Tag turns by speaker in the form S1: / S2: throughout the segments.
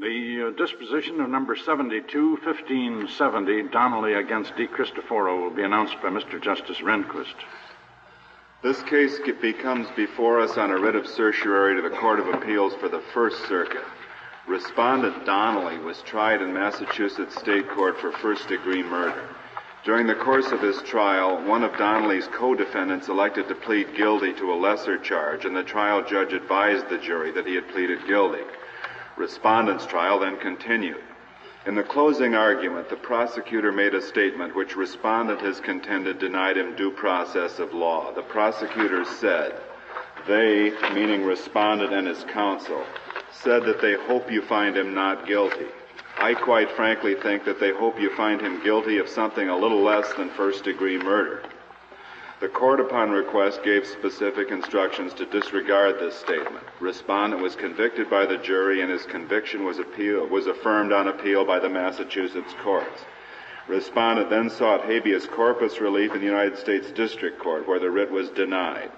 S1: The disposition of number 72-1570, Donnelly against DeChristoforo, will be announced by Mr. Justice Rehnquist.
S2: This case becomes before us on a writ of certiorari to the Court of Appeals for the First Circuit. Respondent Donnelly was tried in Massachusetts State Court for first-degree murder. During the course of his trial, one of Donnelly's co-defendants elected to plead guilty to a lesser charge, and the trial judge advised the jury that he had pleaded guilty. Respondent's trial then continued. In the closing argument, the prosecutor made a statement which respondent has contended denied him due process of law. The prosecutor said, they, meaning respondent and his counsel, said that they hope you find him not guilty. I quite frankly think that they hope you find him guilty of something a little less than first-degree murder. The court, upon request, gave specific instructions to disregard this statement. Respondent was convicted by the jury, and his conviction was affirmed on appeal by the Massachusetts courts. Respondent then sought habeas corpus relief in the United States District Court, where the writ was denied.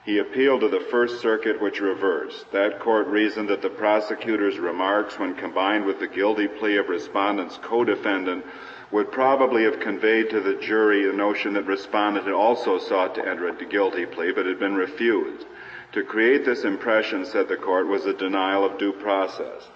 S2: He appealed to the First Circuit, which reversed. That court reasoned that the prosecutor's remarks, when combined with the guilty plea of respondent's co-defendant, would probably have conveyed to the jury the notion that respondent had also sought to enter a guilty plea, but had been refused. To create this impression, said the court, was a denial of due process.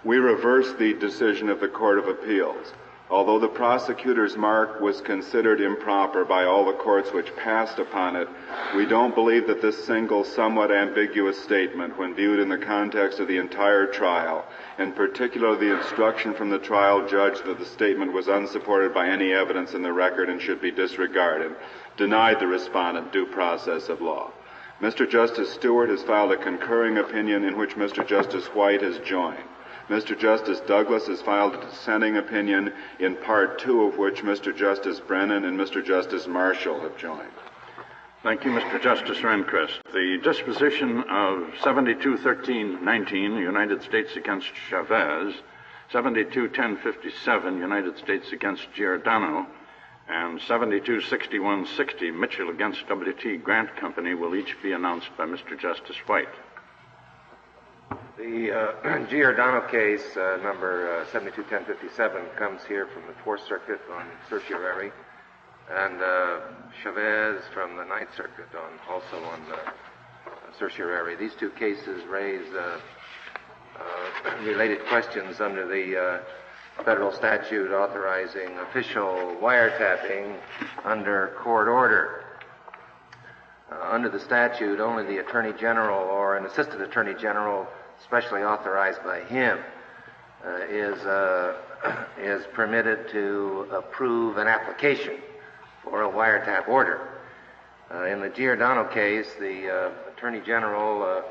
S2: We reversed the decision of the Court of Appeals. Although the prosecutor's mark was considered improper by all the courts which passed upon it, we don't believe that this single, somewhat ambiguous statement, when viewed in the context of the entire trial, and particularly the instruction from the trial judge that the statement was unsupported by any evidence in the record and should be disregarded, denied the respondent due process of law. Mr. Justice Stewart has filed a concurring opinion in which Mr. Justice White has joined. Mr. Justice Douglas has filed a dissenting opinion, in Part 2 of which Mr. Justice Brennan and Mr. Justice Marshall have joined.
S1: Thank you, Mr. Justice Rehnquist. The disposition of 72-13-19, United States against Chavez, 72-10-57, United States against Giordano, and 72-61-60, Mitchell against W.T. Grant Company, will each be announced by Mr. Justice White.
S3: The Giordano case, number 72-10-57, comes here from the Fourth Circuit on certiorari, and Chavez from the Ninth Circuit also on certiorari. These two cases raise related questions under the federal statute authorizing official wiretapping under court order. Under the statute, only the Attorney General or an Assistant Attorney General specially authorized by him is permitted to approve an application for a wiretap order. In the Giordano case, the Attorney General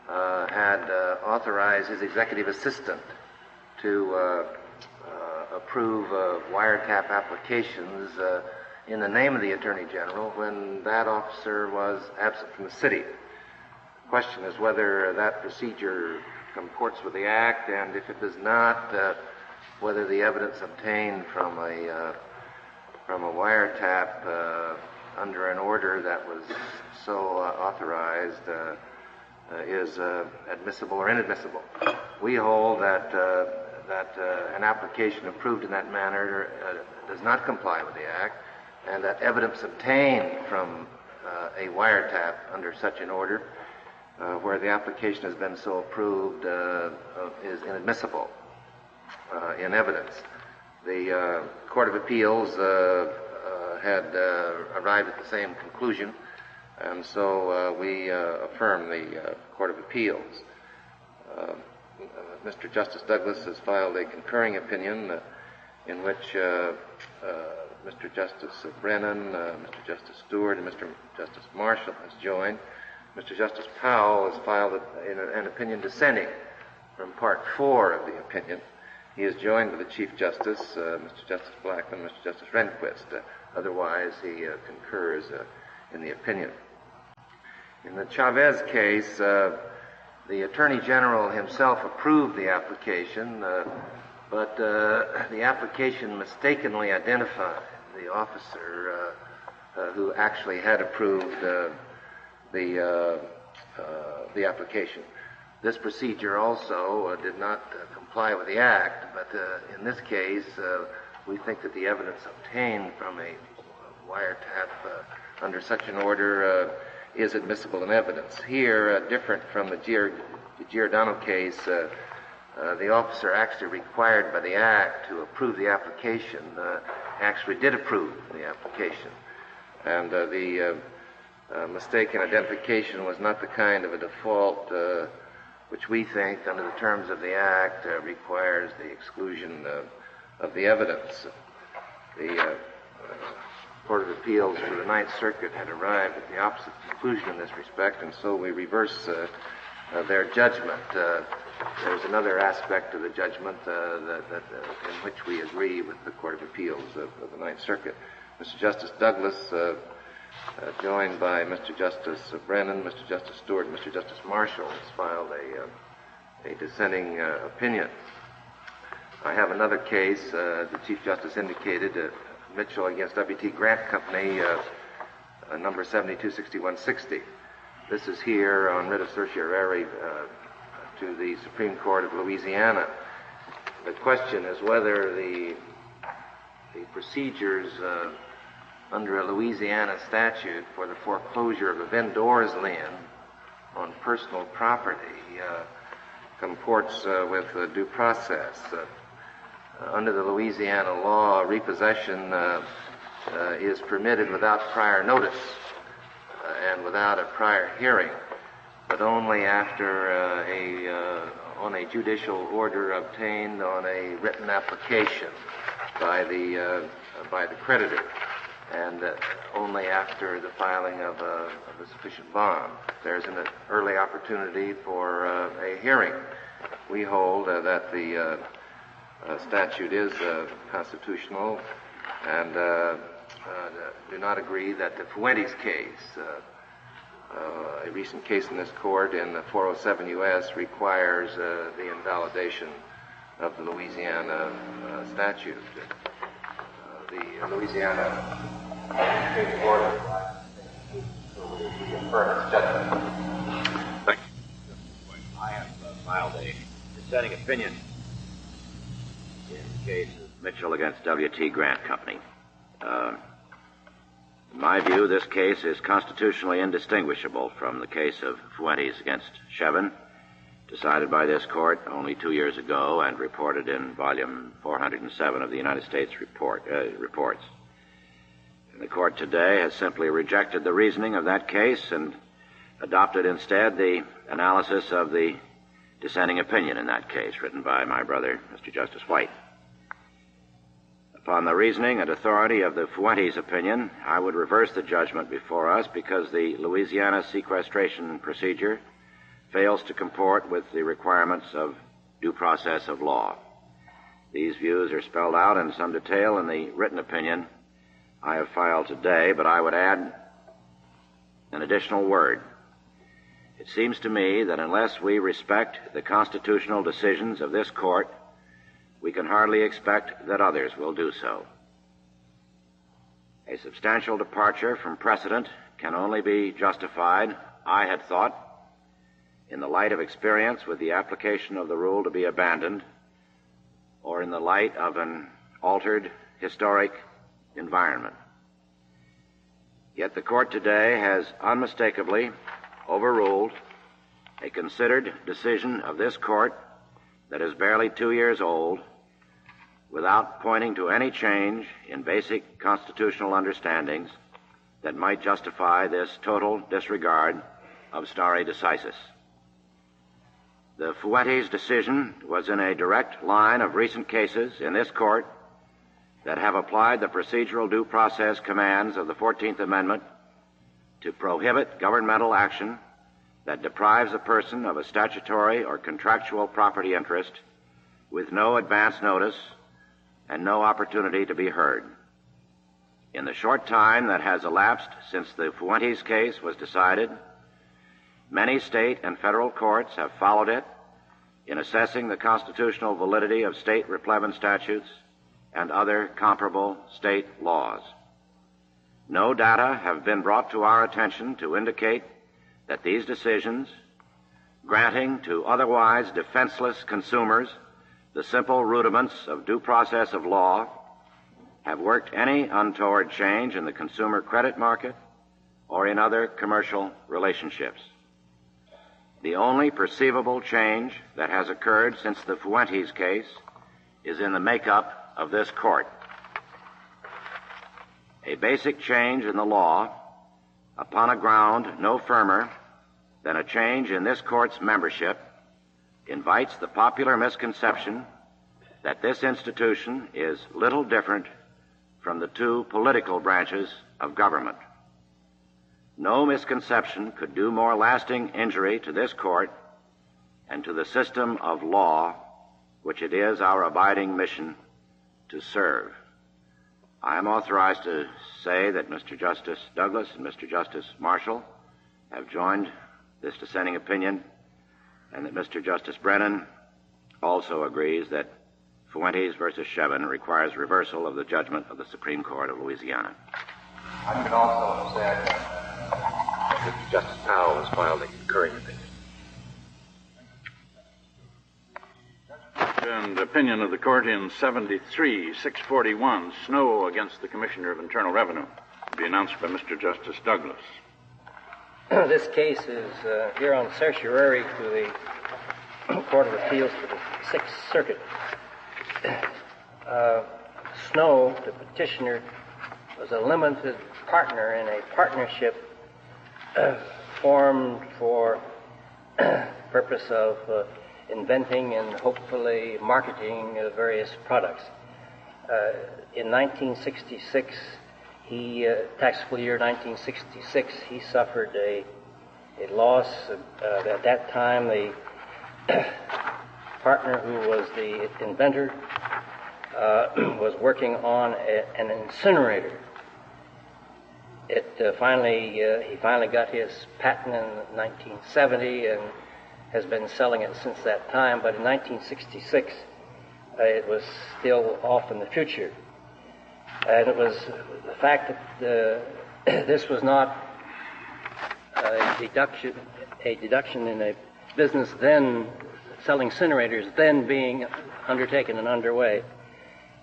S3: had authorized his executive assistant to approve wiretap applications in the name of the Attorney General when that officer was absent from the city. The question is whether that procedure comports with the Act, and if it does not, whether the evidence obtained from a wiretap under an order that was so authorized is admissible or inadmissible. We hold that an application approved in that manner does not comply with the Act, and that evidence obtained from a wiretap under such an order, where the application has been so approved, is inadmissible in evidence. The Court of Appeals had arrived at the same conclusion, and so we affirm the Court of Appeals. Mr. Justice Douglas has filed a concurring opinion in which Mr. Justice Brennan, Mr. Justice Stewart, and Mr. Justice Marshall has joined. Mr. Justice Powell has filed an opinion dissenting from Part 4 of the opinion. He is joined by the Chief Justice, Mr. Justice Blackmun, Mr. Justice Rehnquist. Otherwise, he concurs in the opinion. In the Chavez case, the Attorney General himself approved the application, but the application mistakenly identified the officer who actually had approved the application. This procedure also did not comply with the Act, but in this case, we think that the evidence obtained from a wiretap under such an order is admissible in evidence. Here, different from the Giordano case, the officer actually required by the Act to approve the application actually did approve the application. And the mistaken identification was not the kind of a default which we think, under the terms of the Act, requires the exclusion of the evidence. The Court of Appeals for the Ninth Circuit had arrived at the opposite conclusion in this respect, and so we reverse their judgment. There's another aspect of the judgment in which we agree with the Court of Appeals of the Ninth Circuit. Mr. Justice Douglas, joined by Mr. Justice Brennan, Mr. Justice Stewart, and Mr. Justice Marshall, has filed a dissenting opinion. I have another case, the Chief Justice indicated, Mitchell against W.T. Grant Company, number 726160. This is here on writ of certiorari to the Supreme Court of Louisiana. The question is whether the procedures under a Louisiana statute for the foreclosure of a vendor's lien on personal property comports with due process. Under the Louisiana law, repossession is permitted without prior notice and without a prior hearing, but only after on a judicial order obtained on a written application by the creditor, and only after the filing of a sufficient bond. There's an early opportunity for a hearing. We hold that the statute is constitutional, and do not agree that the Fuentes case, a recent case in this court in the 407 U.S., requires the invalidation of the Louisiana statute. The Louisiana Supreme Court will affirm its judgment.
S1: Thank you.
S4: I have filed a dissenting opinion in the case of Mitchell against W.T. Grant Company. In my view, this case is constitutionally indistinguishable from the case of Fuentes against Chavez, decided by this court only 2 years ago and reported in volume 407 of the United States reports. And the court today has simply rejected the reasoning of that case and adopted instead the analysis of the dissenting opinion in that case, written by my brother, Mr. Justice White. Upon the reasoning and authority of the Fuentes opinion, I would reverse the judgment before us because the Louisiana sequestration procedure fails to comport with the requirements of due process of law. These views are spelled out in some detail in the written opinion I have filed today, but I would add an additional word. It seems to me that unless we respect the constitutional decisions of this court, we can hardly expect that others will do so. A substantial departure from precedent can only be justified, I had thought, in the light of experience with the application of the rule to be abandoned, or in the light of an altered historic environment. Yet the court today has unmistakably overruled a considered decision of this court that is barely 2 years old, without pointing to any change in basic constitutional understandings that might justify this total disregard of stare decisis. The Fuentes decision was in a direct line of recent cases in this court that have applied the procedural due process commands of the 14th Amendment to prohibit governmental action that deprives a person of a statutory or contractual property interest with no advance notice and no opportunity to be heard. In the short time that has elapsed since the Fuentes case was decided, many state and federal courts have followed it in assessing the constitutional validity of state replevin statutes and other comparable state laws. No data have been brought to our attention to indicate that these decisions, granting to otherwise defenseless consumers the simple rudiments of due process of law, have worked any untoward change in the consumer credit market or in other commercial relationships. The only perceivable change that has occurred since the Fuentes case is in the makeup of this court. A basic change in the law upon a ground no firmer than a change in this court's membership invites the popular misconception that this institution is little different from the two political branches of government. No misconception could do more lasting injury to this court and to the system of law which it is our abiding mission to serve. I am authorized to say that Mr. Justice Douglas and Mr. Justice Marshall have joined this dissenting opinion, and that Mr. Justice Brennan also agrees that Fuentes versus Chavez requires reversal of the judgment of the Supreme Court of Louisiana.
S3: I can also say that Justice Powell has filed a concurring opinion.
S1: And opinion of the court in 73-641, Snow against the Commissioner of Internal Revenue, to be announced by Mr. Justice Douglas.
S5: This case is here on certiorari to the Court of Appeals for the Sixth Circuit. Snow, the petitioner, was a limited partner in a partnership formed for purpose of inventing and hopefully marketing various products. In 1966, taxable year 1966, he suffered a loss. At that time, the partner who was the inventor was working on an incinerator. He finally got his patent in 1970 and has been selling it since that time, but in 1966 it was still off in the future. And it was the fact that this was not a deduction in a business then, selling incinerators then being undertaken and underway,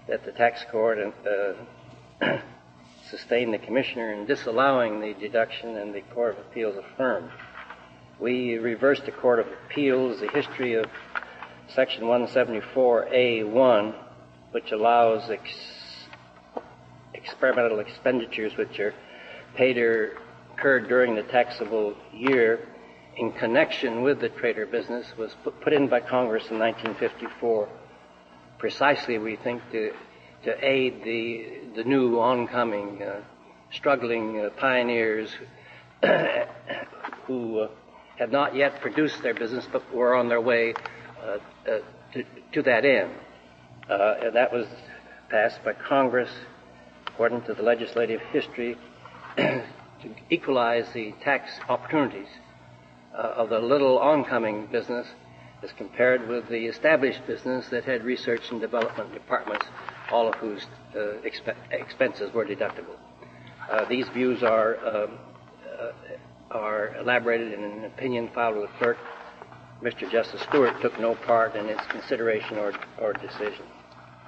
S5: that the tax court sustained the commissioner in disallowing the deduction, and the Court of Appeals affirmed. We reversed the Court of Appeals, the history of Section 174A1, which allows experimental expenditures which are paid or incurred during the taxable year in connection with the trade or business, was put in by Congress in 1954, precisely, we think, to aid the new oncoming, struggling pioneers who had not yet produced their business but were on their way to that end. And that was passed by Congress, according to the legislative history, to equalize the tax opportunities of the little oncoming business as compared with the established business that had research and development departments, all of whose expenses were deductible. These views are elaborated in an opinion filed with the clerk. Mr. Justice Stewart took no part in its consideration or decision.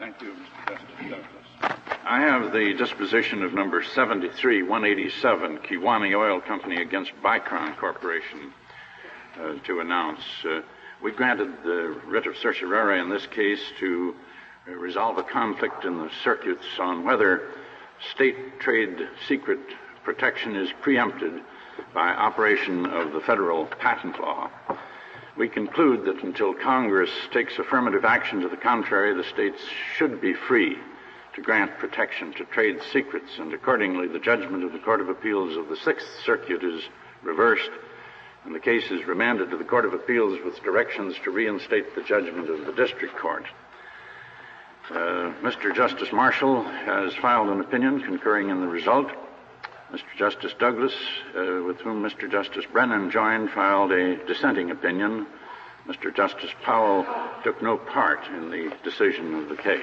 S1: Thank you, Mr. Justice Douglas. I have the disposition of number 73-187, Kewanee Oil Company against Bicron Corporation, to announce. We granted the writ of certiorari in this case to resolve a conflict in the circuits on whether state trade secret protection is preempted by operation of the federal patent law. We conclude that until Congress takes affirmative action to the contrary, the states should be free to grant protection to trade secrets, and accordingly the judgment of the Court of Appeals of the Sixth Circuit is reversed, and the case is remanded to the Court of Appeals with directions to reinstate the judgment of the District Court. Mr. Justice Marshall has filed an opinion concurring in the result. Mr. Justice Douglas, with whom Mr. Justice Brennan joined, filed a dissenting opinion. Mr. Justice Powell took no part in the decision of the case.